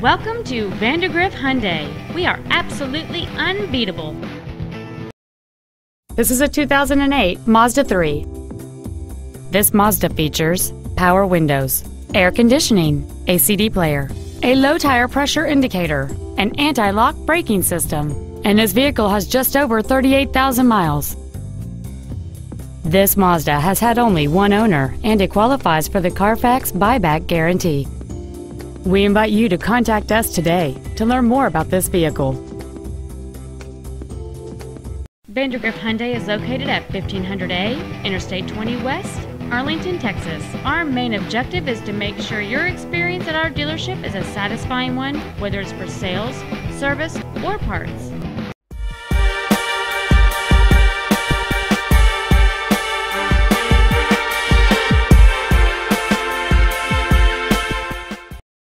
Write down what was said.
Welcome to Vandergrift Hyundai. We are absolutely unbeatable. This is a 2008 Mazda 3. This Mazda features power windows, air conditioning, a CD player, a low tire pressure indicator, an anti-lock braking system, and this vehicle has just over 38,000 miles. This Mazda has had only one owner and it qualifies for the Carfax buyback guarantee. We invite you to contact us today to learn more about this vehicle. Vandergrift Hyundai is located at 1500A, Interstate 20 West, Arlington, Texas. Our main objective is to make sure your experience at our dealership is a satisfying one, whether it's for sales, service, or parts.